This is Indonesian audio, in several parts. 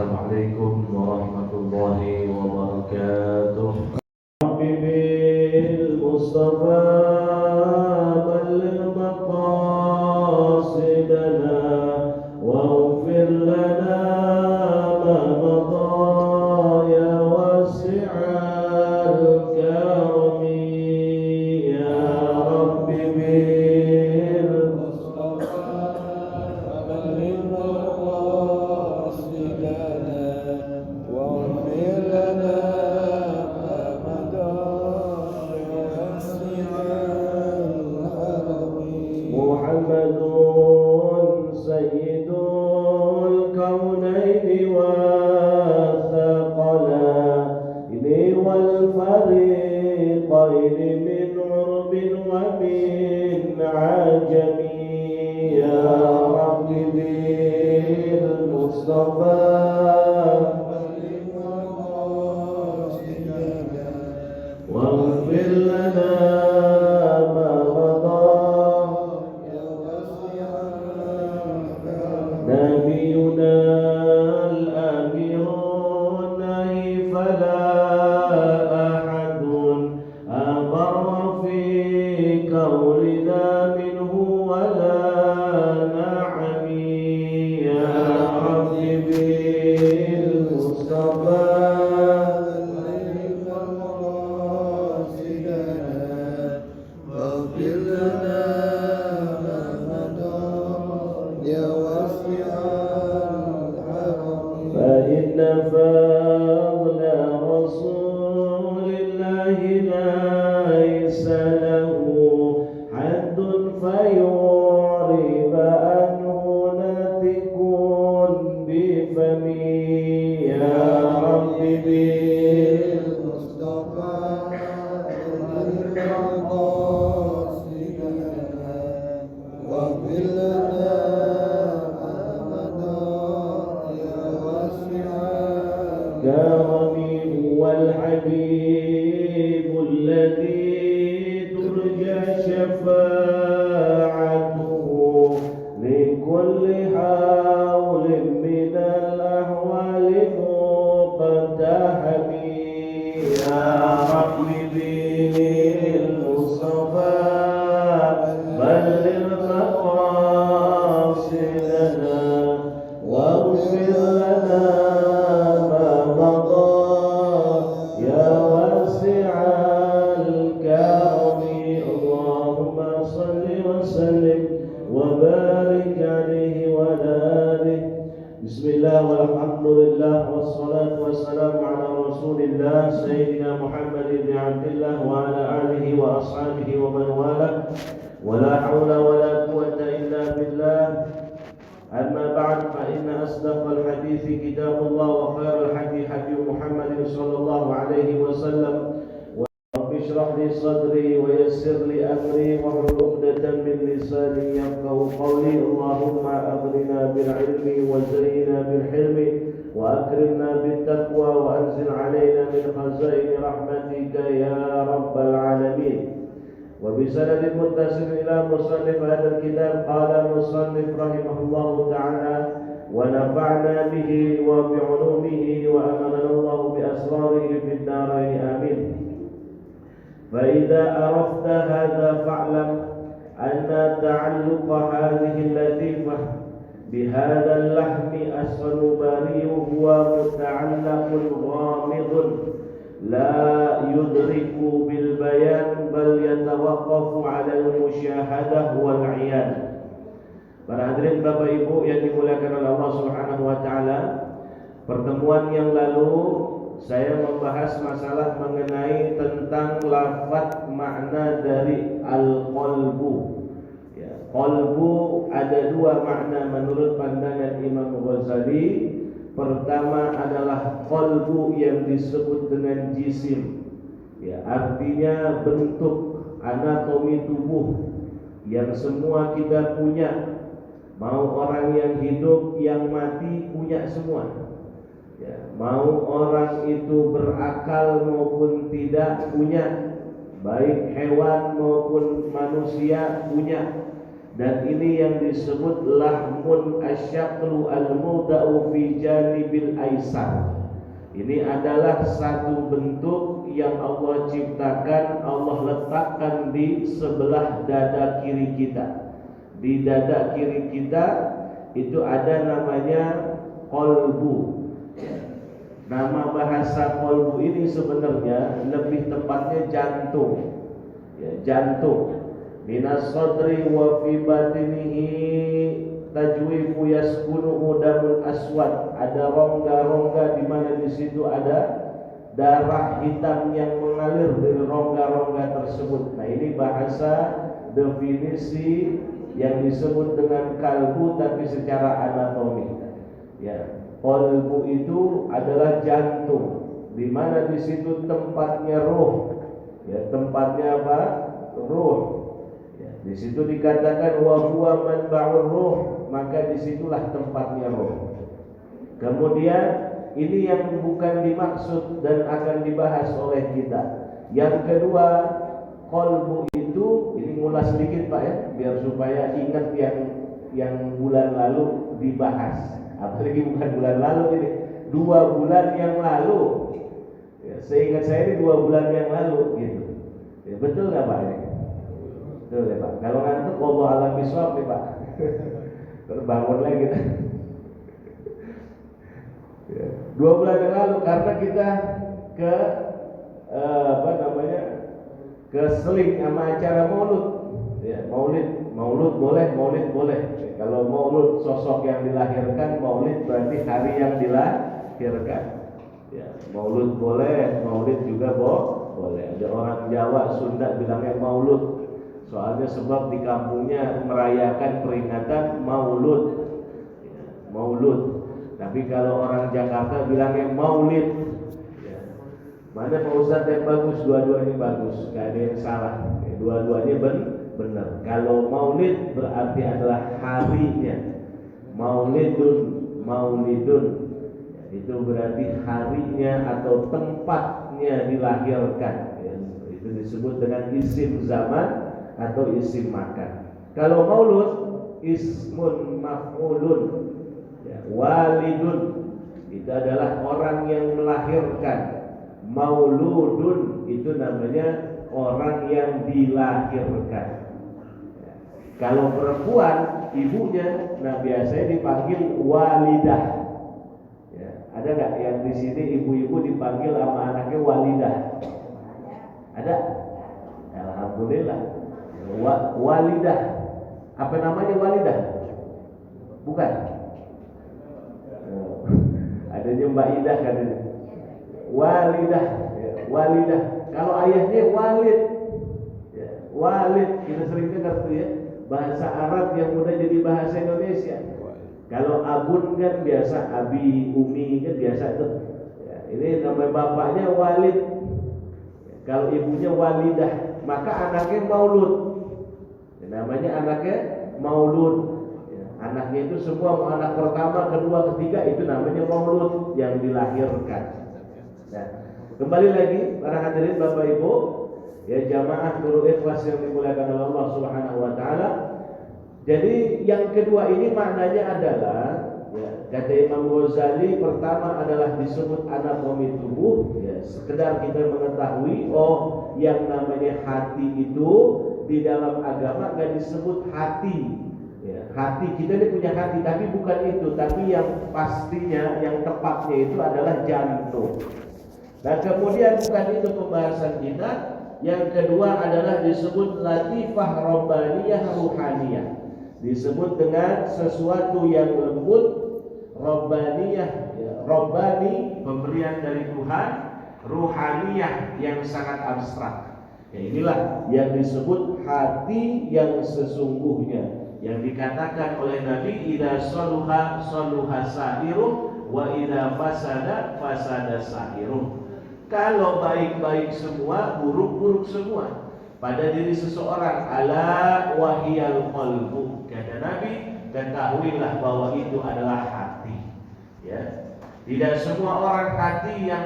Assalamualaikum warahmatullahi wabarakatuh. Habibil Mustafa balligh maqasidana waghfir lana ma madha ya wasi'al karami ya Rabbi bil Muhammadun sayyidul kaunaini wathaqalaini wal fariqaini min urbin wa min ajami ya Rabbi bil Mustafa waghfir lana ma madha نبينا الأمير النهي فلا أحد أبر في قولنا منه ولا نعمي يا رب بالمصطفى واغفر لنا فإن فضل رسول الله ليس له حد فيعرب عنه ناتك بفمي يا رب بالمصطفى واغفر لنا كرمي هو الحبيب الذي ترجى شفاعته لكل حول من الأحوال مقتحمي يا رب بالمصطفى بلغ مقاصدنا واغفر لنا وبارك عليه وعلى آله. بسم الله والحمد لله والصلاة والسلام على رسول الله سيدنا محمد بن عبد الله وعلى آله وأصحابه ومن والاه ولا حول ولا قوة إلا بالله. أما بعد فإن أصدق الحديث كتاب الله وخير الحديث حديث محمد صلى الله عليه وسلم. اشرح لي صدري ويسر لي أمري واحلل عقدة من لساني يفقهوا قولي. اللهم أغننا بالعلم وزينا بالحلم وأكرمنا بالتقوى وأنزل علينا من خزائن رحمتك يا رب العالمين. وبسند متصل إلى مصنف هذا الكتاب قال المصنف رحمه الله تعالى ونفعنا به وبعلومه وأمننا الله بأسراره في الدارين آمين. فإذا عرفت هذا فاعلم أن تعلق هذه اللطيفة بهذا اللحم الصنوبري هو متعلق غامض لا يدرك بالبيان بل يتوقف على المشاهدة والعيان. Para hadirin Bapak Ibu yang dimuliakan oleh Allah Subhanahu wa taala, pertemuan yang lalu saya membahas masalah mengenai tentang lafaz makna dari al-qalbu. Ya, qalbu ada dua makna menurut pandangan Imam Ghazali. Pertama adalah qalbu yang disebut dengan jisim. Ya, artinya bentuk anatomi tubuh yang semua kita punya. Mau orang yang hidup, yang mati punya semua. Ya, mau orang itu berakal maupun tidak punya, baik hewan maupun manusia punya. dan ini yang disebut lahmun asyaqlu al-muda'u fi janibil aisar. Ini adalah satu bentuk yang Allah ciptakan, Allah letakkan di sebelah dada kiri kita. Di dada kiri kita itu ada namanya qalbu. Nama bahasa qalbu ini sebenarnya lebih tepatnya jantung. Jantung. Minas sadri wa fi batinihi tajwifu yaskunuhu damul aswad. Ada rongga-rongga di mana di situ ada darah hitam yang mengalir dari rongga-rongga tersebut. Nah, ini bahasa definisi yang disebut dengan kalbu tapi secara anatomi. Ya, kalbu itu adalah jantung, di mana di situ tempatnya roh. Ya, tempatnya apa? Roh. Di situ dikatakan wa huwa manba'ur ruh, maka disitulah tempatnya roh. Kemudian ini yang bukan dimaksud dan akan dibahas oleh kita. Yang kedua, qalbu itu, ini ngulas sedikit Pak ya, biar supaya ingat yang bulan lalu dibahas. Apalagi bukan bulan lalu ini, 2 bulan yang lalu. Ya, seingat saya ini 2 bulan yang lalu gitu. Ya, betul nggak Pak ini? Betul ya Pak. Kalau ngantuk Allah alam biswab nih Pak. Terbangun lagi kita. 2 bulan yang lalu karena kita ke keseling sama acara maulud. Ya, maulud boleh, maulid boleh. Kalau maulud sosok yang dilahirkan, maulid berarti hari yang dilahirkan. Ya, maulud boleh, maulid juga boleh. Ada orang Jawa, Sunda bilangnya maulud. Soalnya sebab di kampungnya merayakan peringatan maulud. Ya, maulud. Tapi kalau orang Jakarta bilangnya maulid. Ya. Mana Pak Ustadz yang bagus? Dua-duanya bagus, gak ada yang salah. Ya, dua-duanya benar. Kalau maulid berarti adalah harinya. Maulidun. Ya, itu berarti harinya atau tempatnya dilahirkan. Ya, itu disebut dengan isim zaman atau isim makan. Kalau maulud ismun maf'ulun, ya, walidun itu adalah orang yang melahirkan. Mauludun itu namanya orang yang dilahirkan. Ya. Kalau perempuan ibunya, nah biasanya dipanggil walidah. Ya. Ada nggak yang di sini ibu-ibu dipanggil sama anaknya walidah? Ada? Alhamdulillah. Walidah. Apa namanya walidah? Bukan. Adanya Mbak Idah katanya. Walidah. Walidah. Kalau ayahnya walid. Ya, walid kita sering dengar tuh ya. Bahasa Arab yang udah jadi bahasa Indonesia. Kalau abun kan biasa, abi, umi kan biasa tuh. Ya, ini nama bapaknya walid. Ya, kalau ibunya walidah, maka anaknya maulud. Namanya anaknya maulud. Ya, anaknya itu semua mau anak pertama, kedua, ketiga itu namanya maulud yang dilahirkan. Nah, kembali lagi para hadirin Bapak Ibu, ya jamaah Nurul Ikhlas yang dimuliakan oleh Allah Subhanahu wa taala. Jadi yang kedua ini maknanya adalah, ya, kata Imam Ghazali, pertama adalah disebut anatomi tubuh, ya, sekedar kita mengetahui oh yang namanya hati itu di dalam agama gak disebut hati. Ya, hati kita ini punya hati, tapi bukan itu. Tapi yang pastinya, yang tepatnya itu adalah jantung. Dan kemudian bukan itu pembahasan kita. Yang kedua adalah disebut latifah robbaniyah ruhaniyah. Disebut dengan sesuatu yang lembut, robbaniyah, ya, robbani pemberian dari Tuhan, ruhaniyah yang sangat abstrak. Ya, inilah yang disebut hati yang sesungguhnya, yang dikatakan oleh Nabi, idza saluha saluha sa'iruh wa idza fasada fasada sa'iruh. Kalau baik-baik semua, buruk-buruk semua pada diri seseorang. Ala wahiyal qalbu, kata Nabi, ketahuilah bahwa itu adalah hati. Ya, tidak semua orang hati yang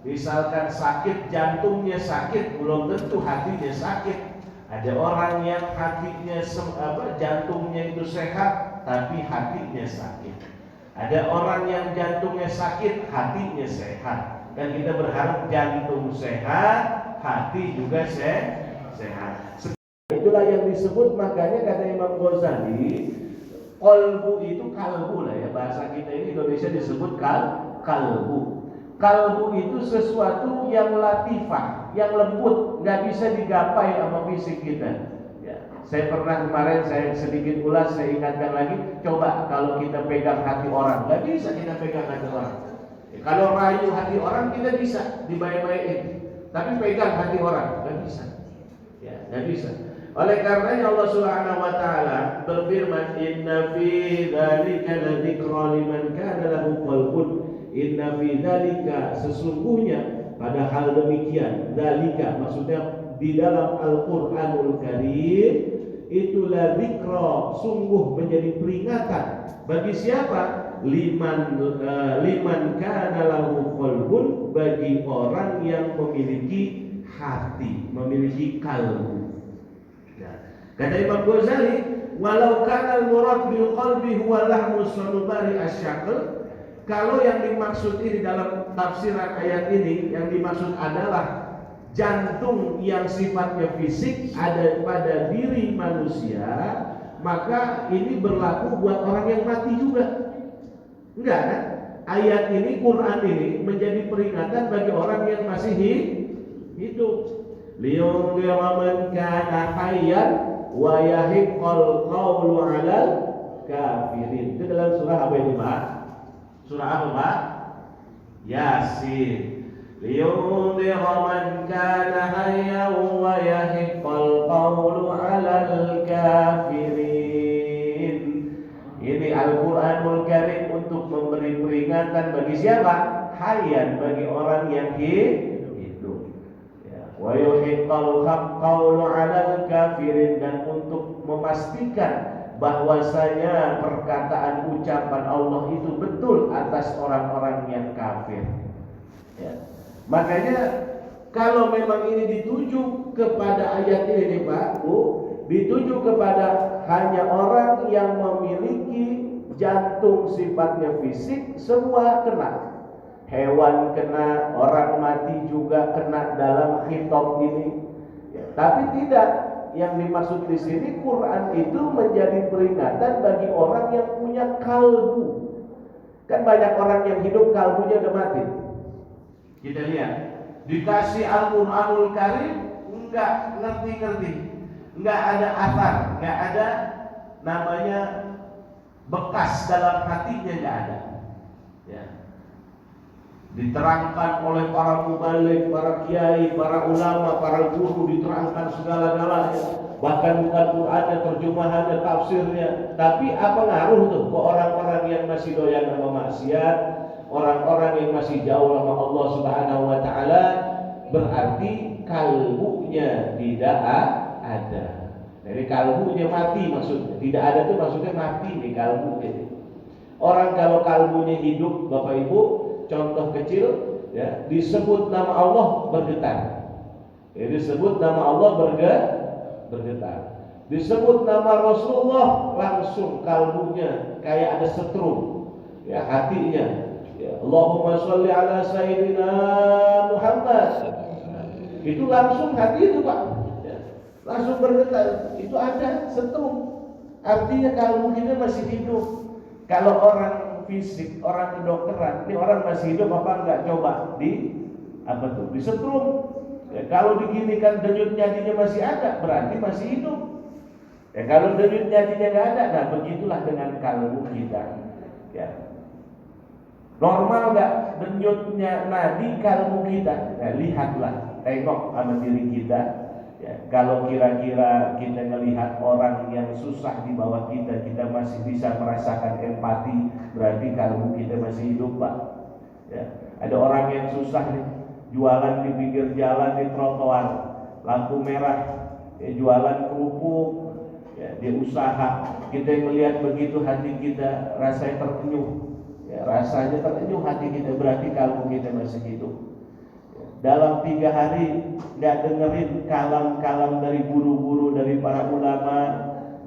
misalkan sakit, jantungnya sakit, belum tentu hatinya sakit. Ada orang yang hatinya jantungnya itu sehat tapi hatinya sakit. Ada orang yang jantungnya sakit, hatinya sehat. Dan kita berharap jantung sehat, hati juga sehat. Itulah yang disebut, makanya kata Imam Ghazali, qalbu itu kalbu lah ya, bahasa kita ini Indonesia disebut kalbu. Kalbu itu sesuatu yang latifah, yang lembut, nggak bisa digapai sama fisik kita. Ya, saya pernah kemarin saya sedikit ulas, saya ingatkan lagi. Coba kalau kita pegang hati orang, nggak bisa kita pegang hati orang. Ya, kalau rayu hati orang kita bisa dibaik-baikin, tapi pegang hati orang nggak bisa. Ya, nggak bisa. Oleh karenanya Allah Subhanahu wa taala berfirman, "Inna fi dzalika ladzikra liman kana lahu qalbun." Inna fi dzalika, sesungguhnya pada hal demikian, dzalika maksudnya di dalam Al-Qur'anul Karim itu ladzikra, sungguh menjadi peringatan bagi siapa? Liman kana lahu qalbun, bagi orang yang memiliki hati, memiliki kalbu. Kata Imam Ghazali, walau kana al-murad bil qalbi huwa lahmu sanubari asyaql, kalau yang dimaksud ini dalam tafsiran ayat ini, yang dimaksud adalah jantung yang sifatnya fisik ada pada diri manusia, maka ini berlaku buat orang yang mati juga. Enggak kan? Ayat ini, Quran ini menjadi peringatan bagi orang yang masih hidup. Liyunzira man kana hayyan wa yahiqqal qawlu 'alal kafirin. Itu dalam surah apa itu, Pak? Surah apa, Pak? Yasin. Liyunzira man kana hayyan wa yahiqqal qawlu 'alal kafirin. Ini Al-Qur'anul Karim untuk memberi peringatan bagi siapa? Hayyan, bagi orang yang hidup. Ya, wa yahiqqal qawlu 'alal kafirin, dan untuk memastikan bahwasanya perkataan ucapan Allah itu betul atas orang-orang yang kafir. Ya. Makanya kalau memang ini dituju kepada ayat ini nih Pak Bu, dituju kepada hanya orang yang memiliki jantung sifatnya fisik, semua kena. Hewan kena, orang mati juga kena dalam khitab ini. Ya, tapi tidak. Yang dimaksud di sini, Quran itu menjadi peringatan bagi orang yang punya kalbu. Kan banyak orang yang hidup kalbunya udah mati. Kita lihat, dikasih Al-Qur'anul Karim enggak ngerti-ngerti, enggak ada athar, enggak ada namanya bekas dalam hatinya, enggak ada. Ya. Diterangkan oleh para mubalik, para kiai, para ulama, para guru, diterangkan segala-galanya. Bahkan bukan Qur'annya, terjemahannya, tafsirnya. Tapi apa ngaruh tuh ke orang-orang yang masih doyan sama maksiat, orang-orang yang masih jauh sama Allah Subhanahu wa taala, berarti kalbunya tidak ada. Jadi kalbunya mati maksudnya. Tidak ada tuh maksudnya mati nih kalbunya. Orang kalau kalbunya hidup, Bapak Ibu, contoh kecil ya, disebut nama Allah bergetar. Ya, disebut nama Allah bergetar. Disebut nama Rasulullah, langsung kalbunya kayak ada setrum. Ya, hatinya. Ya, Allahumma sholli ala sayyidina Muhammad. Itu langsung hati itu, Pak. Ya, langsung bergetar. Itu ada setrum. Artinya kalbu kita masih hidup. Kalau orang fisik, orang kedokteran, ini orang masih hidup apa enggak, coba disetrum. Ya, kalau diginikan denyut nadinya masih ada, berarti masih hidup. Ya, kalau denyut nadinya enggak ada, nah begitulah dengan kalbu kita. Ya. Normal enggak denyutnya nadi kalbu kita? Nah, lihatlah, tengok sama diri kita. Ya, kalau kira-kira kita melihat orang yang susah di bawah kita, kita masih bisa merasakan empati, berarti kalbu kita masih hidup, Pak. Ya, ada orang yang susah nih, jualan di pinggir jalan, di trotoar, lampu merah, ya, jualan kerupuk, ya, dia usaha. Kita melihat begitu, hati kita rasanya tertenyuh, ya, rasanya tertenyuh hati kita, berarti kalbu kita masih hidup. dalam 3 hari nggak dengerin kalam-kalam dari guru-guru, dari para ulama,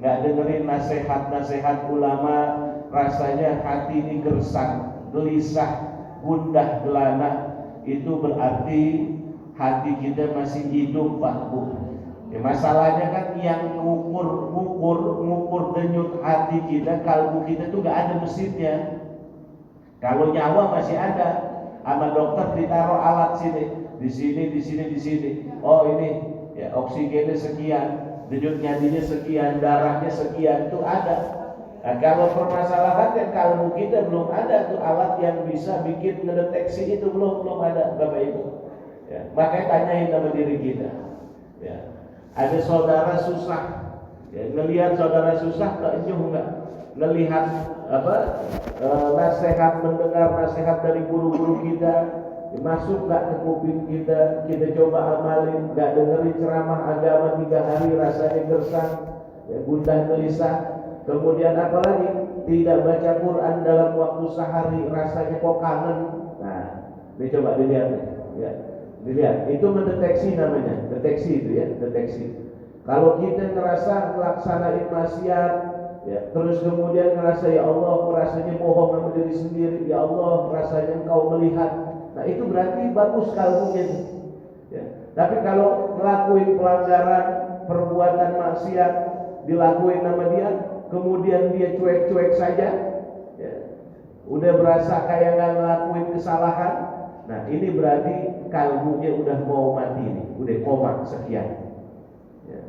nggak dengerin nasihat-nasihat ulama, rasanya hati ini gersang, gelisah, gundah gelana, itu berarti hati kita masih hidup, Pak Bu. Ya, masalahnya kan yang ngukur denyut hati kita, kalbu kita tuh nggak ada mesinnya. Kalau nyawa masih ada, sama dokter ditaruh alat di sini. Oh ini ya oksigennya sekian, denyut nadinya sekian, darahnya sekian, itu ada. Nah, kalau permasalahan kan kalbu kita belum ada tuh alat yang bisa bikin ngedeteksi itu, belum ada, Bapak Ibu. Ya, makanya tanyain sama diri kita. Ya, ada saudara susah, ya, ngelihat saudara susah keenyuh enggak? Ngelihat nasihat, mendengar nasihat dari guru-guru kita, ya, masuk nggak ke kuping kita coba amalin. Nggak dengerin ceramah agama 3 hari, rasanya gersang, ya, gundah gelisah. Kemudian apa lagi? Tidak baca Quran dalam waktu sehari, rasanya kok kangen. Nah, ini coba dilihat, ya. Dilihat, itu mendeteksi namanya, deteksi itu ya, deteksi. Kalau kita ngerasa melaksanain maksiat, ya, terus kemudian ngerasa ya Allah, aku rasanya bohong sama diri sendiri, ya Allah, rasanya Engkau melihat. Nah, itu berarti bagus kalbunya. Ya. Tapi kalau ngelakuin pelanggaran, perbuatan maksiat dilakuin sama dia, kemudian dia cuek-cuek saja, ya, udah berasa kayak nggak ngelakuin kesalahan. Nah, ini berarti kalbunya udah mau mati nih, udah koma sekian. Ya.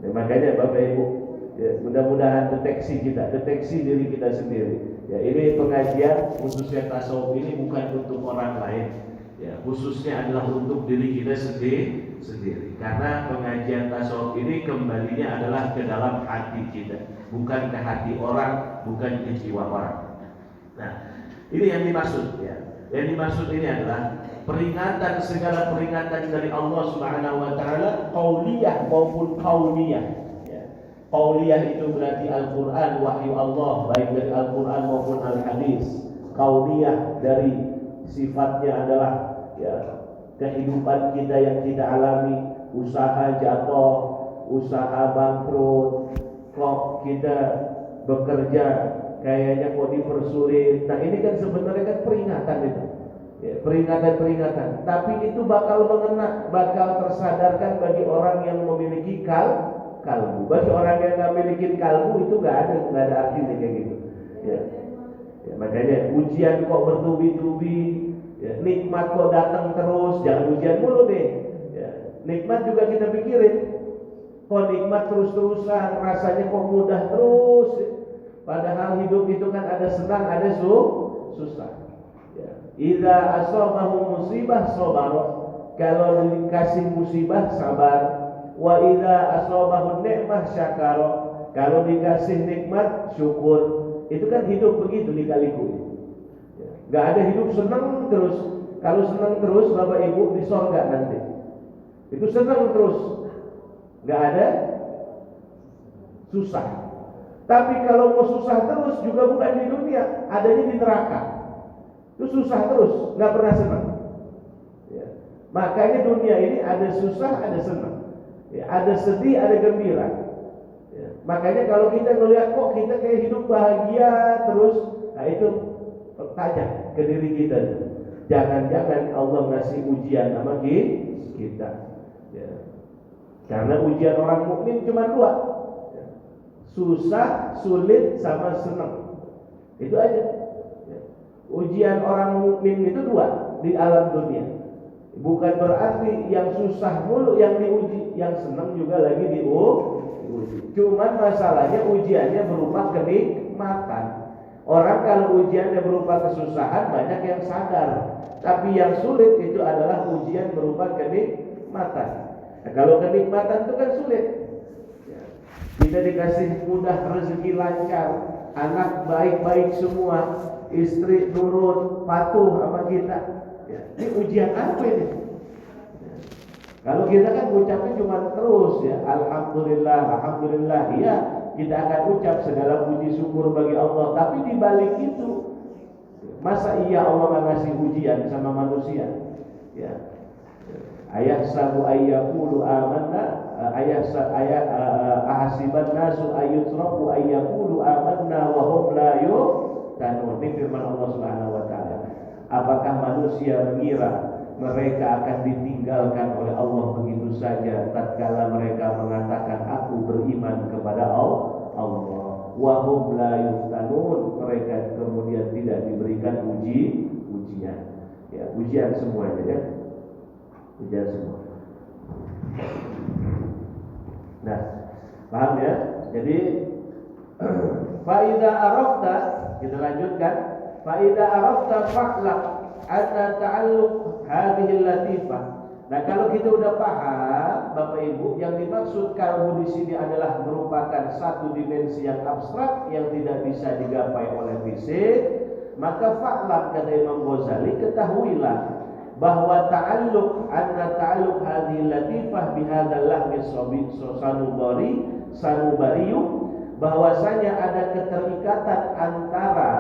Nah, makanya Bapak Ibu, ya, mudah-mudahan deteksi diri kita sendiri. Ya, ini pengajian khususnya tasawuf ini bukan untuk orang lain. Ya, khususnya adalah untuk diri kita sendiri. Karena pengajian tasawuf ini kembalinya adalah ke dalam hati kita, bukan ke hati orang, bukan ke jiwa orang. Nah, ini yang dimaksud ya. Yang dimaksud ini adalah segala peringatan dari Allah Subhanahu wa taala, qauliyah maupun kauniyah. Ya. Qauliyah itu berarti Al-Qur'an, wahyu Allah, baik dari Al-Qur'an maupun Al-Hadis. Kauniyah dari sifatnya adalah ya kehidupan kita yang kita alami, usaha jatuh, usaha bangkrut, kok kita bekerja kayaknya kok dipersulit. Nah, ini kan sebenarnya kan peringatan itu. Ya, peringatan. Tapi itu bakal mengena, bakal tersadarkan bagi orang yang memiliki kalbu. Bagi orang yang nggak memiliki kalbu itu nggak ada artinya kayak gitu. Ya. Ya, makanya ujian kok bertubi-tubi, ya, nikmat kok datang terus, jangan ujian mulu deh. Ya, nikmat juga kita pikirin. Kok nikmat terus-terusan, rasanya kok mudah terus. Ya. Padahal hidup itu kan ada senang, ada susah. Ya. Idza asabahu musibah sabar. Kalau dikasih musibah sabar. Wa idza asabahu nikmah syakar. Kalau dikasih nikmat syukur. Itu kan hidup begitu dikaliku. Ya. Gak ada hidup senang terus. Kalau senang terus Bapak Ibu di surga nanti. Itu senang terus. Gak ada susah. Tapi kalau mau susah terus juga bukan di dunia, adanya di neraka. Itu susah terus, nggak pernah senang. Ya. Makanya dunia ini ada susah, ada senang. Ya, ada sedih, ada gembira. Ya. Makanya kalau kita melihat kok kita kayak hidup bahagia terus, nah itu tanya ke diri kita. Jangan-jangan Allah ngasih ujian sama kita. Ya. Karena ujian orang mukmin cuma 2. Susah, sulit, sama senang. Itu aja. Ujian orang mukmin itu 2 di alam dunia. Bukan berarti yang susah mulu yang diuji, yang senang juga lagi diuji. Cuman masalahnya ujiannya berupa kenikmatan. Orang kalau ujiannya berupa kesusahan banyak yang sadar. Tapi yang sulit itu adalah ujian berupa kenikmatan. Nah, kalau kenikmatan itu kan sulit. Kita dikasih mudah, rezeki lancar, anak baik-baik semua, istri nurut, patuh sama kita. Ya, ini ujian apa ini? Ya. Kalau kita kan ucapnya cuma terus ya, alhamdulillah, iya kita akan ucap segala puji syukur bagi Allah. Tapi di balik itu, masa iya Allah nggak ngasih ujian sama manusia? Ya. Ayahsabu ayyaqulu amanna ahasiban nasu ayyutraku ayyaqulu amanna wa hum la yuftanun. Ini firman Allah Subhanahu wa taala. Apakah manusia mengira mereka akan ditinggalkan oleh Allah begitu saja tatkala mereka mengatakan aku beriman kepada Allah, wa hum la yuftanun, mereka kemudian tidak diberikan ujian. Ya, ujian semuanya ya. Ujian semua. Nah, paham ya? Jadi faida arafta, kita lanjutkan. Faida arafta fa'lam anna ta'alluq hadhihi latifah. Nah, kalau kita udah paham, Bapak Ibu, yang dimaksud kalbu di sini adalah merupakan satu dimensi yang abstrak yang tidak bisa digapai oleh fisik, maka fa'lam, kata Imam Ghazali, ketahuilah bahwa ta'alluq hadhihi latifah bihadzal lahmi sanubariyu, bahwasanya ada keterikatan antara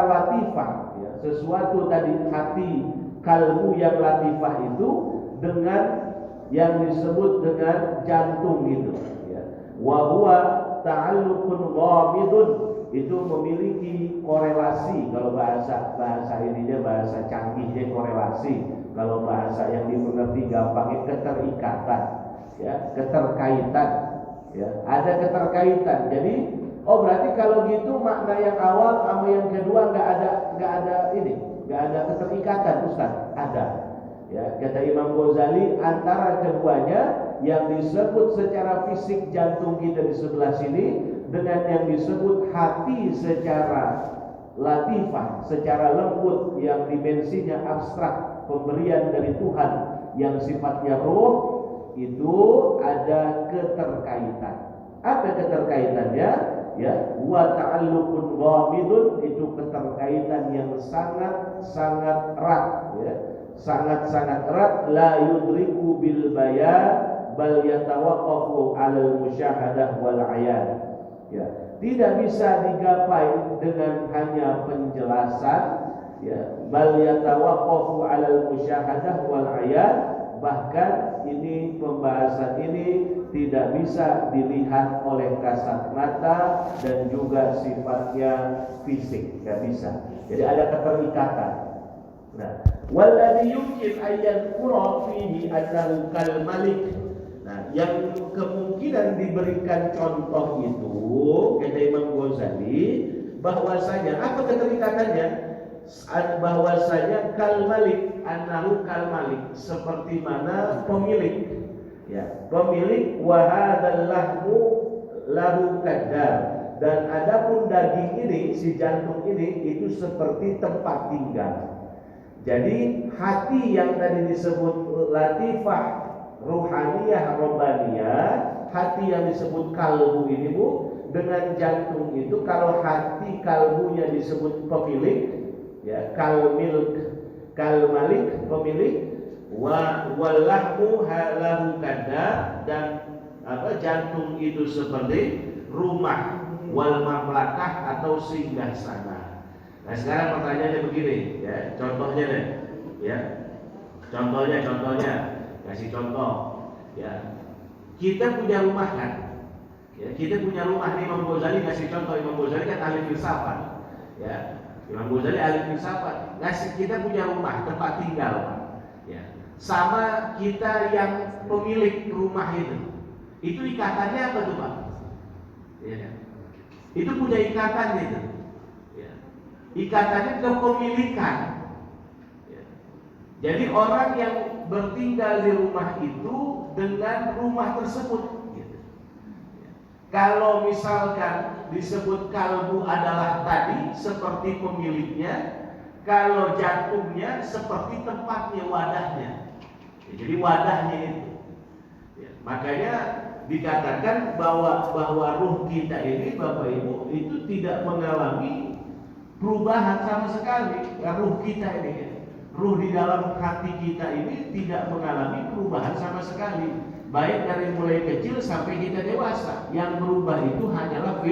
latifah, ya, sesuatu tadi hati kalbu yang latifah itu dengan yang disebut dengan jantung itu, ya. Wa huwa ta'alluqun ghamidun, itu memiliki korelasi. Kalau bahasa ininya, bahasa canggihnya korelasi. Kalau bahasa yang dimengerti gampangnya keterikatan, ya, keterkaitan, ya, ada keterkaitan. Jadi berarti kalau gitu makna yang awal sama yang kedua nggak ada keterikatan, Ustaz. Ada, ya, kata Imam Ghazali, antara keduanya yang disebut secara fisik jantung kita di sebelah sini dengan yang disebut hati secara latifah, secara lembut yang dimensinya abstrak, pemberian dari Tuhan yang sifatnya roh, itu ada keterkaitan. Apa keterkaitannya? Ya, wa ta'alluqun ghamidun, itu keterkaitan yang sangat erat, ya. Sangat erat, la yudriku bil bayan bal yatawaqqafu 'alal musyahadah wal 'ayan. Ya, tidak bisa digapai dengan hanya penjelasan, ya, bal yatawaqqafu 'alal musyahadah wal 'ayan, bahkan ini pembahasan ini tidak bisa dilihat oleh kasat mata dan juga sifatnya fisik, tidak bisa. Jadi ada keterikatan. Nah, walladhi yumkin ayyan qura fihi annahu kal malik. Nah, yang kemungkinan diberikan contoh itu, kata Imam Ghazali, bahwasanya apa keterikatannya? Bahwasanya kal malik, annahu kal malik, seperti mana pemilik, ya, pemilik, wa hadzal lahmu lahu kadar, dan adapun daging ini, si jantung ini, itu seperti tempat tinggal. Jadi hati yang tadi disebut latifah ruhaniyah robbaniyah, hati yang disebut kalbu ini, Bu, dengan jantung itu, kalau hati kalbunya disebut pemilik, ya, kal malik pemilik, wallahu halahu kada, dan jantung itu seperti rumah, wal mamlakah atau singgasana. Nah, sekarang pertanyaannya begini, ya, contohnya deh, ya, contohnya, kasih contoh, ya, kita punya rumah kan, ya, kita punya rumah nih. Imam Ghazali kasih contoh, Imam Ghazali kan ahli filsafat, ya, Imam Ghazali ahli filsafat, ngasih kita punya rumah tempat tinggal, ya, sama kita yang pemilik rumah itu ikatannya apa tuh, Pak? Ya, itu punya ikatan itu. Ikatannya kepemilikan, ya. Jadi orang yang bertinggal di rumah itu dengan rumah tersebut, gitu. Ya. Kalau misalkan disebut kalbu adalah tadi seperti pemiliknya, kalau jantungnya seperti tempatnya, wadahnya, ya, jadi wadahnya itu, ya. Makanya dikatakan bahwa ruh kita ini, Bapak Ibu, itu tidak mengalami perubahan sama sekali. Ya, ruh kita ini, ya, ruh di dalam hati kita ini tidak mengalami perubahan sama sekali, baik dari mulai kecil sampai kita dewasa. Yang berubah itu hanyalah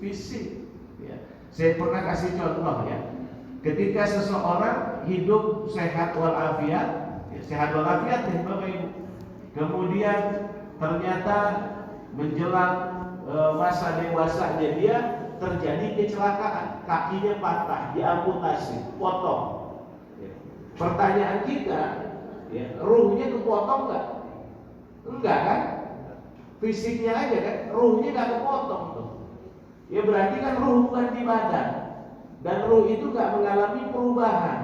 fisik, ya. Saya pernah kasih contoh, ya, ketika seseorang hidup sehat walafiat, sehat walafiat nih Bapak Ibu. Kemudian ternyata menjelang masa dewasanya dia terjadi kecelakaan, kakinya patah, diamputasi, potong. Ya. Pertanyaan kita, ya, ruhnya kepotong nggak? Enggak kan? Fisiknya aja kan, ruhnya nggak kepotong tuh. Ya berarti kan ruh bukan di badan, dan ruh itu nggak mengalami perubahan.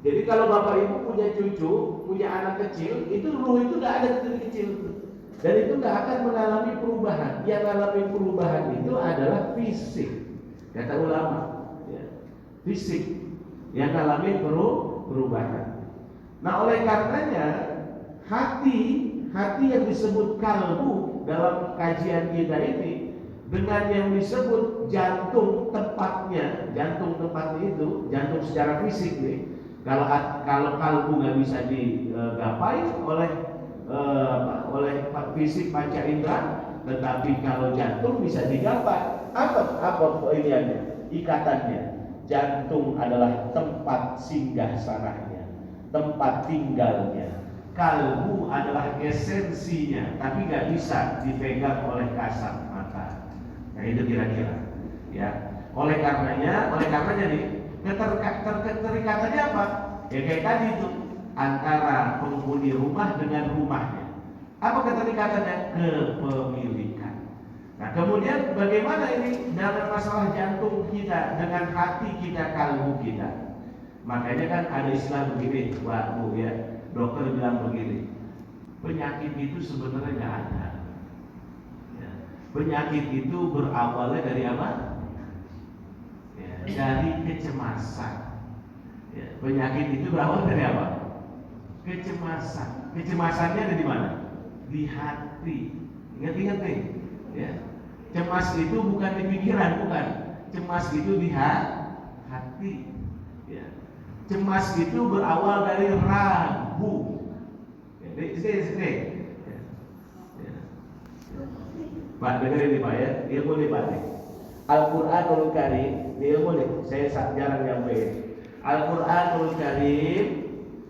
Jadi kalau Bapak Ibu punya cucu, punya anak kecil, itu ruh itu nggak ada dari kecil tuh. Dan itu nggak akan mengalami perubahan. Yang mengalami perubahan itu adalah fisik, kata ulama. Ya. Fisik yang mengalami perubahan. Nah oleh karenanya hati yang disebut kalbu dalam kajian kita ini dengan yang disebut jantung tempatnya itu jantung secara fisik nih. Kalau kalbu nggak bisa digapai oleh fisik panca indera, tetapi kalau jantung bisa digapai. Apa iniannya? Ikatannya. Jantung adalah tempat singgah sananya, tempat tinggalnya. Kalbu adalah esensinya, tapi nggak bisa dipegang oleh kasat mata. Nah itu kira-kira. Ya. Oleh karenanya nih keterikatannya apa? Ya kayak tadi itu antara penghuni rumah dengan rumahnya. Apa keterikatannya? Kepemilikan. Nah kemudian bagaimana ini dalam masalah jantung kita dengan hati kita, kalbu kita? Makanya kan ada istilah begini, Pak Bu ya. Dokter bilang begini, penyakit itu sebenarnya nggak ada. Ya. Penyakit itu berawalnya dari apa? Ya, dari kecemasan. Ya, penyakit itu berawal dari apa? Kecemasan. Kecemasannya ada di mana? Di hati. Ingat-ingat nih. Ya. Cemas itu bukan di pikiran, bukan. Cemas itu di hati. Ya. Cemas itu berawal dari ragu. Ya, sini. Ya. Ya. Pak dengerin nih Pak ya, ilmu nih Pak nih. Al-Quranul Karim, ini ilmu nih, saya jarang nyampein. Al-Quranul Karim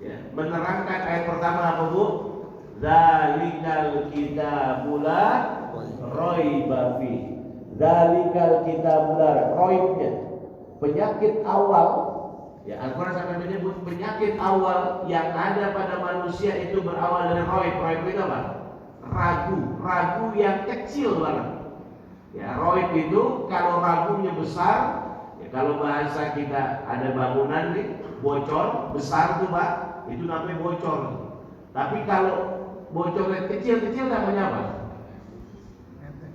ya, menerangkan ayat pertama apa Bu? Zalikal kitabula raiba fi. Zalikal kitabula raibnya. Penyakit awal ya, Al-Quran sampai menyebut penyakit awal yang ada pada manusia itu berawal dari raib. Raib itu apa? Ragu yang kecil banget. Ya, raib itu kalau ragunya besar, ya kalau bahasa kita ada bangunan nih, bocor besar tuh Pak, itu namanya bocor. Tapi kalau bocornya kecil-kecil namanya apa?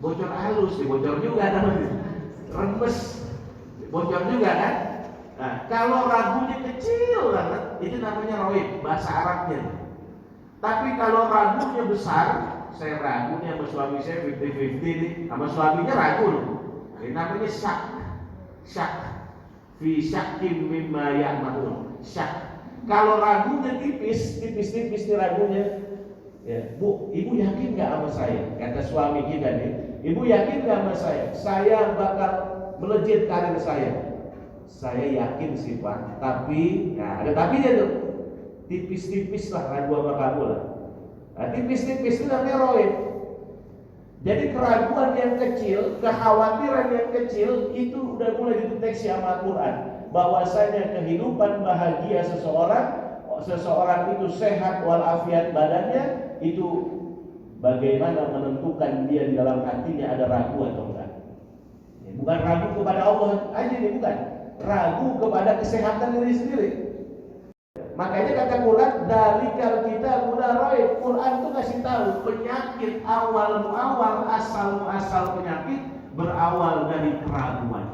Bocor halus, bocor juga namanya. Rembes, bocor juga kan? Nah, kalau ragunya kecil banget, itu namanya raib, bahasa Arabnya. Tapi kalau ragunya besar, saya ragu nih sama suami saya 50-50 nih, sama suaminya ragu loh. Ini namanya syak. Fi syakim mimma ya'malun. Syak. Kalau ragunya tipis nih ragunya. Ya, Bu, Ibu yakin nggak sama saya? Kata suami kita nih, Ibu yakin nggak sama saya? Saya bakal melejit karir saya. Saya yakin sih Pak, tapi, nah ada tapinya tuh. Tipis-tipis lah ragu sama kamu lah. Nah, tipis-tipis itu namanya raib. Jadi keraguan yang kecil, kekhawatiran yang kecil itu udah mulai dideteksi sama Al-Quran. Bahwasanya kehidupan bahagia seseorang itu sehat walafiat badannya, itu bagaimana menentukan dia di dalam hatinya ada ragu atau enggak. Ya, bukan ragu kepada Allah aja nih, bukan. Ragu kepada kesehatan diri sendiri. Makanya kata Quran, dalikal kita mudah raib. Quran itu kasih tahu penyakit awal asal penyakit berawal dari keraguan.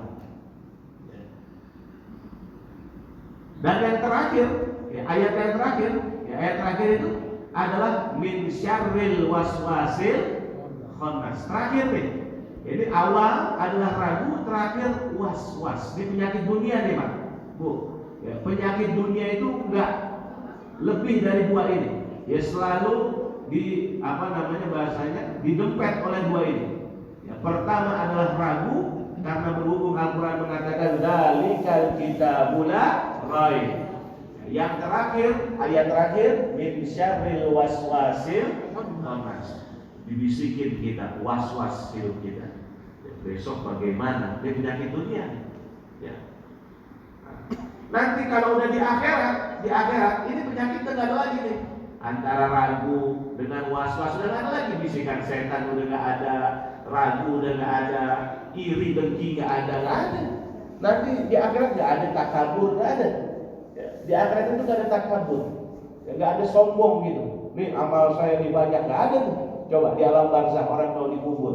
Dan yang terakhir, ayat yang terakhir itu adalah min syarril waswasil khannas. Terakhir nih. Jadi awal adalah ragu, terakhir was-was. Ini penyakit dunia nih Pak. Bu. Ya, penyakit dunia itu enggak lebih dari dua ini. Ya selalu didempet oleh dua ini. Ya, pertama adalah ragu, karena berhubung Al-Quran mengatakan dalikal kitabula raib. Yang terakhir, ayat terakhir, min syarril waswasil khannas. Dibisikin kita, was-was hidup kita. Ya, besok bagaimana? Ini penyakit dunia. Ya. Nanti kalau udah di akhirat ini penyakit nggak ada lagi nih. Antara ragu dengan was-was udah nggak ada lagi, bisikan setan udah nggak ada, ragu udah nggak ada, iri dengki nggak ada. Nanti di akhirat nggak ada takabur, nggak ada. Ya, di akhirat itu nggak ada takabur, ya, nggak ada sombong gitu. Nih amal saya ini banyak, nggak ada tuh. Coba di alam barzah orang kalau dikubur,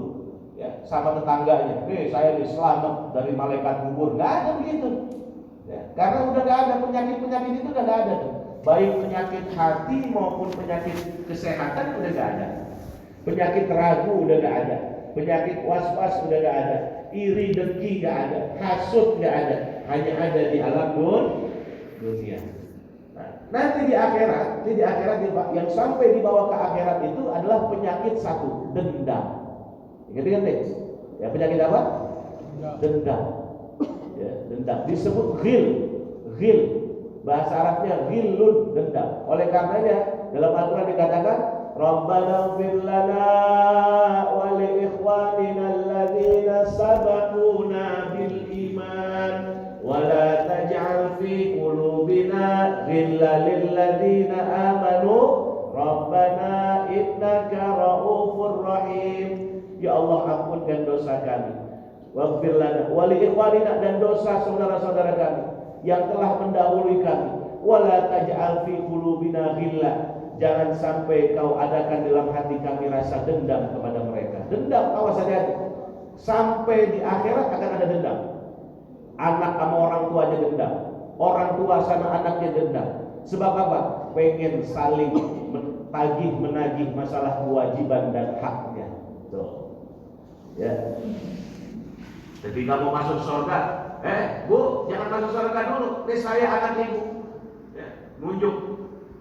ya sama tetangganya, nih saya selamat dari malaikat kubur, nggak ada begitu. Ya, karena udah nggak ada penyakit itu udah nggak ada tuh. Baik penyakit hati maupun penyakit kesehatan udah nggak ada. Penyakit ragu udah nggak ada. Penyakit was-was udah nggak ada. Iri dengki nggak ada. Hasud nggak ada. Hanya ada di alam dunia. Nah, nanti di akhirat yang sampai dibawa ke akhirat itu adalah penyakit satu, dendam. Ingat deh. Ya, penyakit apa? Dendam. Ya, dendam disebut ghil. Bahasa Arabnya ghillun, dendam. Oleh karenanya dalam Al-Qur'an dikatakan Rabbana ighfir lana wa li ikhwanina alladhina sabaquna bil iman wa la taj'al fi qulubina ghillan lil ladzina amanu Rabbana innaka ra'ufur rahim. Ya Allah, ampunkan dosa kami. Waghfir lana wa li ikhwanina, dan dosa saudara-saudara kami yang telah mendahului kami. Wala taj'al fi qulubina ghillah, jangan sampai kau adakan dalam hati kami rasa dendam kepada mereka. Dendam, awas hati-hati. Sampai di akhirat akan ada dendam. Anak sama orang tuanya dendam, orang tua sama anaknya dendam. Sebab apa? Pengen saling menagih masalah kewajiban dan haknya. Tuh. Ya. Ketika mau masuk surga, Bu, jangan masuk surga dulu. Ini saya anak ibu. Ya, nunjuk.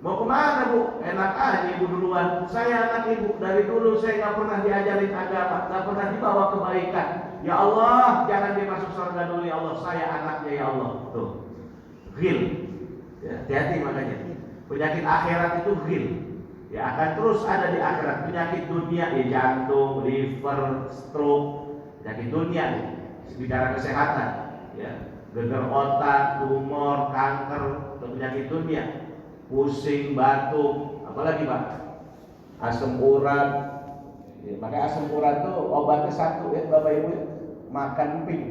Mau kemana Bu? Enak aja ibu duluan. Saya anak ibu. Dari dulu saya nggak pernah diajarin agama, nggak pernah dibawa kebaikan. Ya Allah, jangan dia masuk surga dulu ya Allah. Saya anaknya ya Allah. Tuh, ghil. Ya, hati-hati makanya. Penyakit akhirat itu ghil. Ya, akan terus ada di akhirat. Penyakit dunia, ya jantung, liver, stroke, penyakit dunia. Bicara kesehatan, ya, geger otak, tumor, kanker, penyakit dunia, pusing, batuk, apalagi Pak, asam urat. Ya, makanya asam urat tuh obatnya satu ya Bapak Ibu, makan emping,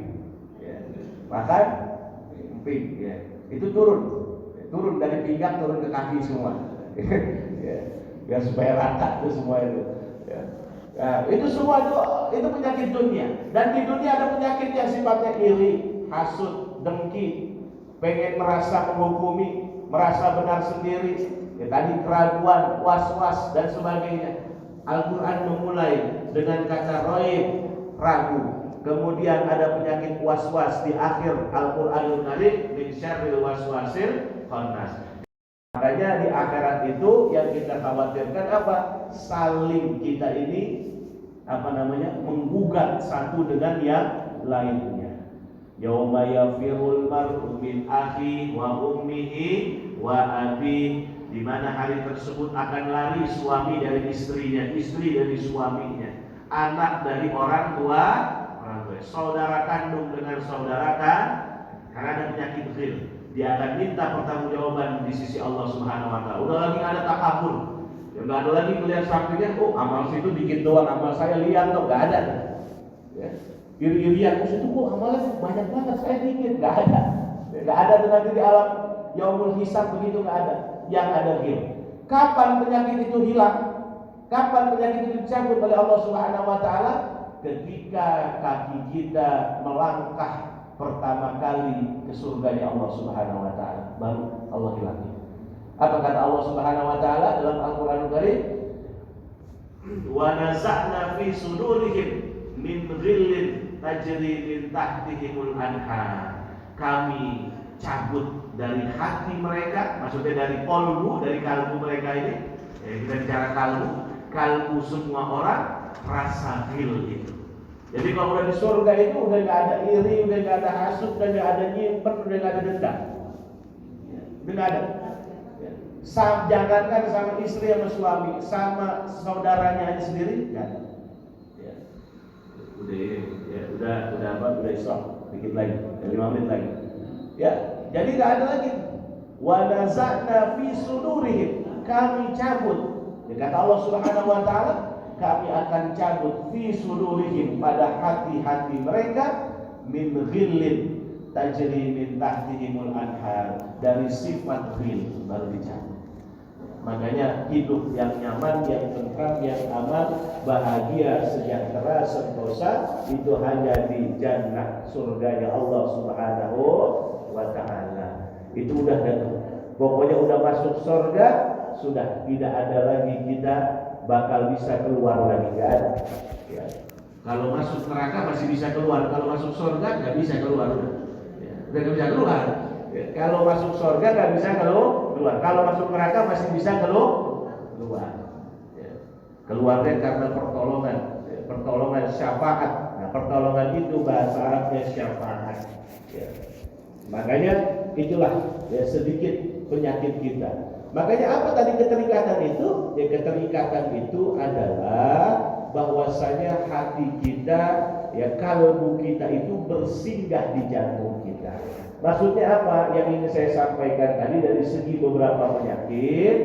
ya. Makan emping, ya. Itu turun dari pinggang turun ke kaki semua, ya. Biar supaya rata itu semua itu. Ya. Nah, itu semua itu penyakit dunia. Dan di dunia ada penyakit yang sifatnya iri, hasud, dengki, pengen merasa menghukumi, merasa benar sendiri. Ya, tadi keraguan, was-was dan sebagainya. Al-Quran memulai dengan kata roib, ragu. Kemudian ada penyakit was-was di akhir Al-Quranul Karim, min syarril waswasil khannas. Makanya di akhirat itu yang kita khawatirkan apa? Saling kita ini menggugat satu dengan yang lainnya. Yauma yafirul mar'u min akhi wa ummihi wa abi, di mana hari tersebut akan lari suami dari istrinya, istri dari suaminya, anak dari orang tua, saudara kandung dengan saudara karena ada penyakit ghil. Dia akan minta pertanggungjawaban di sisi Allah Subhanahu wa taala. Udah lagi nggak ada takabur. Ya nggak ada lagi melihat sampingnya, oh amal situ dikit doang, amal saya lihat tuh, nggak ada. Ya. Iri-irian, itu kok amalnya banyak banget, saya dikit, nggak ada. Nggak ada nanti di alam yaumul hisab begitu, nggak ada. Yang ada ghil. Kapan penyakit itu hilang? Kapan penyakit itu dicabut oleh Allah Subhanahu wa taala? Ketika kaki kita melangkah pertama kali ke surganya Allah Subhanahu wa taala, baru Allah hilangin. Apa kata Allah Subhanahu wa taala dalam Al-Qur'anul Karim? Wa naza'na fi sudurihim min ghillin tajri min tahtihimul anhar. Kami cabut dari hati mereka, maksudnya dari kalbu mereka ini. Kita bicara kalbu semua orang rasa ghil itu. Jadi kalau udah di surga itu udah nggak ada iri, udah nggak ada hasud, udah nggak ada nyimpen, udah nggak ada dendam. Nggak ada. Jangankan sama istri sama suami, sama saudaranya aja sendiri, nggak ada. Ya. Udah stop, dikit lagi, 5 menit lagi. Ya, jadi nggak ada lagi. Wa naza'na fi sudurihim, kami cabut. Ya, kata Allah Subhanahu wa taala, kami akan cabut fi sudurihim, pada hati-hati mereka, min ghillin tajri min tahtihimul anhar, dari sifat ghil baru dicabut. Makanya hidup yang nyaman, yang tentram, yang aman, bahagia, sejahtera, sentosa itu hanya di jannah, surganya Allah Subhanahu wa taala. Itu udah datang. Pokoknya udah masuk surga, sudah tidak ada lagi kita bakal bisa keluar lagi, enggak ada. Ya. Kalau masuk neraka masih bisa keluar, kalau masuk surga nggak bisa keluar. Ya. Udah nggak bisa keluar. Ya. Kalau masuk surga nggak bisa keluar. Kalau masuk neraka masih bisa keluar. Ya. Keluarnya karena pertolongan, ya. Pertolongan syafaat. Nah, pertolongan itu bahasa Arabnya syafaat. Ya. Makanya itulah ya sedikit penyakit kita. Makanya apa tadi keterikatan itu? Ya, keterikatan itu adalah bahwasanya hati kita, ya kalbu kita itu bersinggah di jantung kita. Maksudnya apa? Yang ingin saya sampaikan tadi dari segi beberapa penyakit,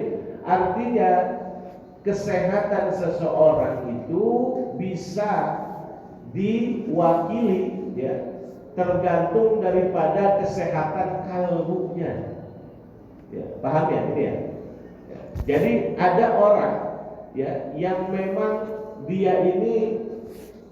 artinya kesehatan seseorang itu bisa diwakili, ya, tergantung daripada kesehatan kalbunya. Ya, paham ya ini ya? Ya. Jadi ada orang ya yang memang dia ini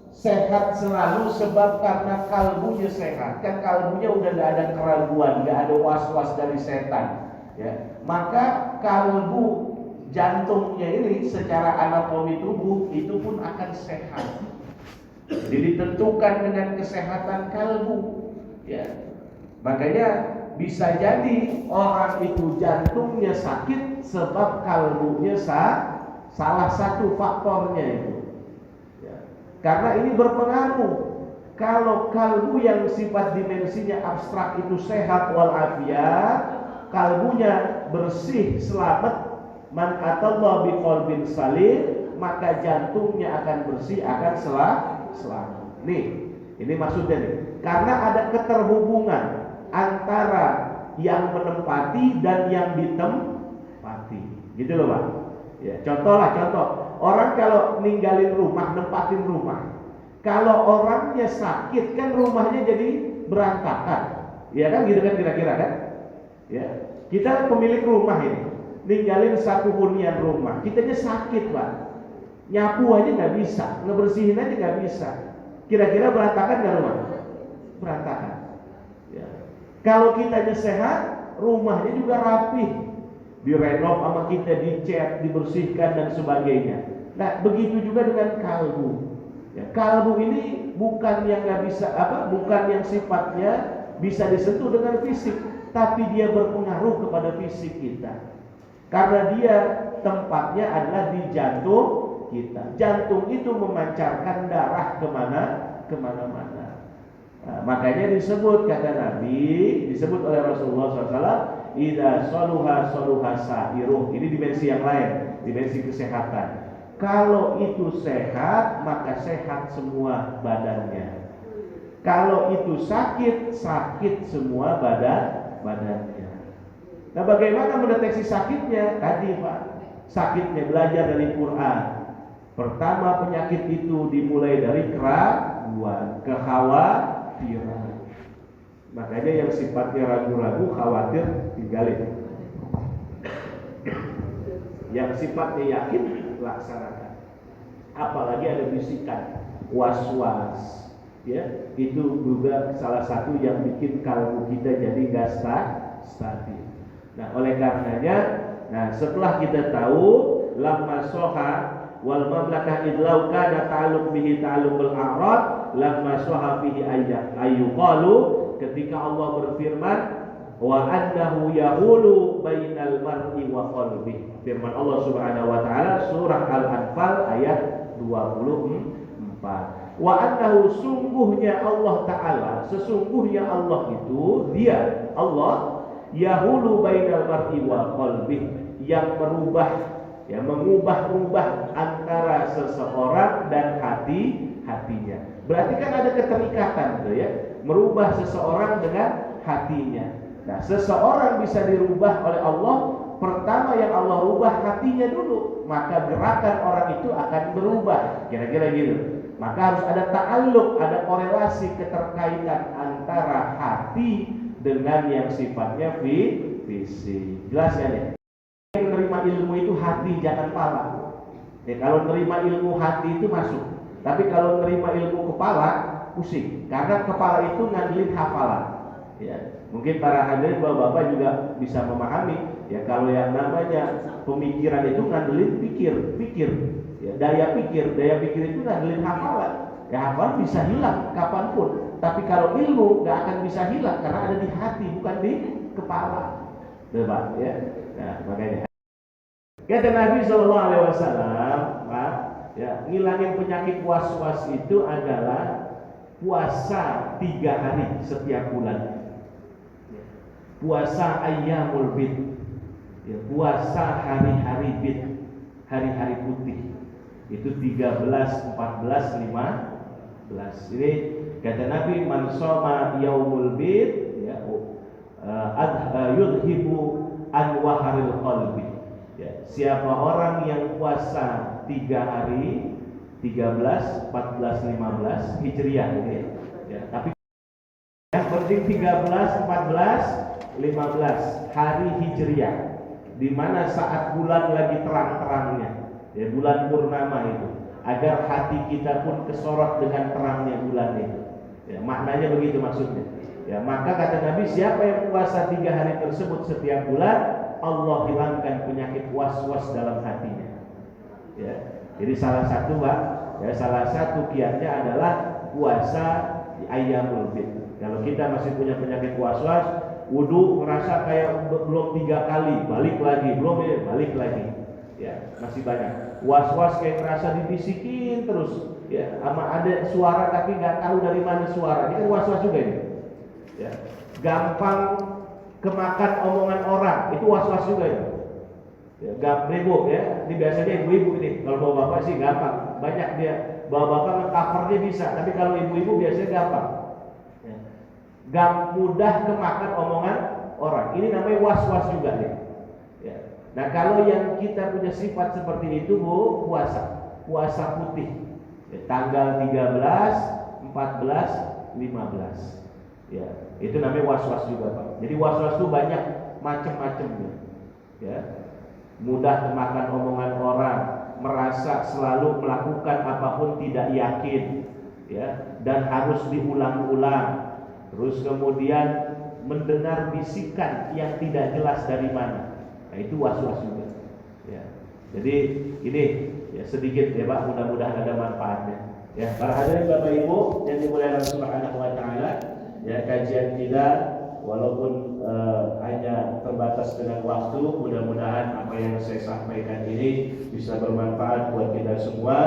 sehat selalu sebab karena kalbunya sehat. Kan kalbunya udah gak ada keraguan, gak ada was-was dari setan. Ya, maka kalbu jantungnya ini secara anatomi tubuh itu pun akan sehat. Jadi ditentukan dengan kesehatan kalbu. Ya, makanya bisa jadi orang itu jantungnya sakit sebab kalbunya salah satu faktornya itu. Ya. Karena ini berpengaruh. Kalau kalbu yang sifat dimensinya abstrak itu sehat walafiat, kalbunya bersih selamat, man atallah biqalbin salim, maka jantungnya akan bersih, akan selamat. Nih, ini maksudnya nih. Karena ada keterhubungan antara yang menempati dan yang ditempati, gitu loh Pak. Ya, contoh. Orang kalau ninggalin rumah, nempatin rumah. Kalau orangnya sakit kan rumahnya jadi berantakan. Ya kan gitu kan kira-kira kan? Ya. Kita pemilik rumah ini, ninggalin satu hunian rumah. Kitanya sakit, Pak. Nyapu aja nggak bisa, ngebersihin aja nggak bisa. Kira-kira berantakan nggak rumah? Berantakan. Ya. Kalau kitanya sehat, rumahnya juga rapih, direnov sama kita, dicat, dibersihkan dan sebagainya. Nah, begitu juga dengan kalbu. Ya, kalbu ini bukan yang nggak bisa bukan yang sifatnya bisa disentuh dengan fisik, tapi dia berpengaruh kepada fisik kita. Karena dia tempatnya adalah di jantung kita. Jantung itu memancarkan darah kemana-mana. Nah, makanya disebut kata Nabi, disebut oleh Rasulullah SAW, idza saluha sa'iruh. Ini dimensi yang lain, dimensi kesehatan. Kalau itu sehat, maka sehat semua badannya. Kalau itu sakit, sakit semua badannya. Nah, bagaimana mendeteksi sakitnya? Tadi Pak, sakitnya belajar dari Quran. Pertama, penyakit itu dimulai dari keraguan, kekhawatiran. Makanya yang sifatnya ragu-ragu, khawatir, tinggalin. Yang sifatnya yakin, laksanakan. Apalagi ada bisikan, was-was, ya, itu juga salah satu yang bikin kalbu kita jadi gak stabil. Nah, oleh karenanya, setelah kita tahu lamma soha wal mamlakah idlau kana ta'alluq bihi ta'alluqul a'rad, lamma soha fihi ayyuqalu, ketika Allah berfirman wa annahu yahulu bainal mar'i wa qalbi. Firman Allah Subhanahu wa taala surah Al-Anfal ayat 24. Wa annahu, sungguhnya Allah taala, sesungguhnya Allah itu, dia Allah yahulu bainal mar'i wa qalbih, yang mengubah-ubah antara seseorang dan hatinya. Berarti kan ada keterikatan tuh ya, merubah seseorang dengan hatinya. Nah, seseorang bisa dirubah oleh Allah, pertama yang Allah rubah hatinya dulu, maka gerakan orang itu akan berubah. Kira-kira gitu. Maka harus ada ta'alluq, ada korelasi keterkaitan antara hati dengan yang sifatnya fisik. Jelas ya? Yang menerima ilmu itu hati, jangan kepala. Ya, kalau menerima ilmu hati itu masuk. Tapi kalau menerima ilmu kepala pusing, karena kepala itu ngandelin hafalan. Ya, mungkin para hadirin bapak-bapak juga bisa memahami. Ya, kalau yang namanya pemikiran itu ngandelin pikir. Ya, daya pikir itu ngandelin hafalan. Ya, hafalan bisa hilang kapanpun. Tapi kalau ilmu nggak akan bisa hilang karena ada di hati, bukan di kepala. Betul, ya. Nah, makanya kata Nabi SAW, ya, ngilangin penyakit was-was itu adalah puasa 3 hari setiap bulan. Puasa ayyamul bid, ya, puasa hari-hari bid, hari-hari putih. Itu 13, 14, 15. Ini kata Nabi, man shoma yaumul bid, ya, yudhibu an waharil qalbi. Ya, siapa orang yang puasa 3 hari, 13, 14, 15 Hijriah ini ya. Tapi yang penting 13, 14, 15 hari Hijriah, di mana saat bulan lagi terang-terangnya, ya, bulan purnama itu, agar hati kita pun kesorot dengan terangnya bulan itu. Ya, maknanya begitu maksudnya. Ya, maka kata Nabi, siapa yang puasa 3 hari tersebut setiap bulan, Allah hilangkan penyakit was-was dalam hatinya. Ya, jadi salah satu kiatnya adalah puasa ayyamul bid. Kalau kita masih punya penyakit was-was, wudu merasa kayak belum 3 kali, balik lagi. Ya, masih banyak. Was-was kayak merasa dibisikin terus. Ya, sama ada suara tapi nggak tahu dari mana suara. Ini kan was-was juga ini. Ya, gampang kemakan omongan orang, itu was-was juga ya. Ya, gabrebo ya. Ini biasanya ibu-ibu ini. Kalau bawa bapak sih gampang, banyak dia. Bawa bapak nge-covernya bisa, tapi kalau ibu-ibu biasanya gampang. Ya. Mudah kemakan omongan orang. Ini namanya was-was juga nih. Ya. Nah, kalau yang kita punya sifat seperti itu, Bu, puasa putih. Ya, tanggal 13, 14, 15. Ya, itu namanya was-was juga, Pak. Jadi was-was itu banyak macam-macamnya. Ya. Mudah kemakan omongan orang, merasa selalu melakukan apapun tidak yakin, ya, dan harus diulang-ulang. Terus kemudian mendengar bisikan yang tidak jelas dari mana. Nah, itu was-was juga. Ya. Jadi ini ya sedikit ya Pak, mudah-mudahan ada manfaatnya. Ya, para hadirin Bapak Ibu yang dimuliakan Allah Subhanahu wa taala, ya, kajian kita walaupun hanya terbatas dengan waktu, mudah-mudahan apa yang saya sampaikan ini bisa bermanfaat buat kita semua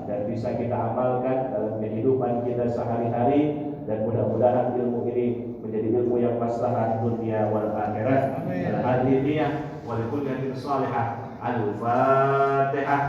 dan bisa kita amalkan dalam kehidupan kita sehari-hari, dan mudah-mudahan ilmu ini menjadi ilmu yang maslahat dunia wal akhirat. Alhamdulillah wal kulli salihah. Al-Fatihah.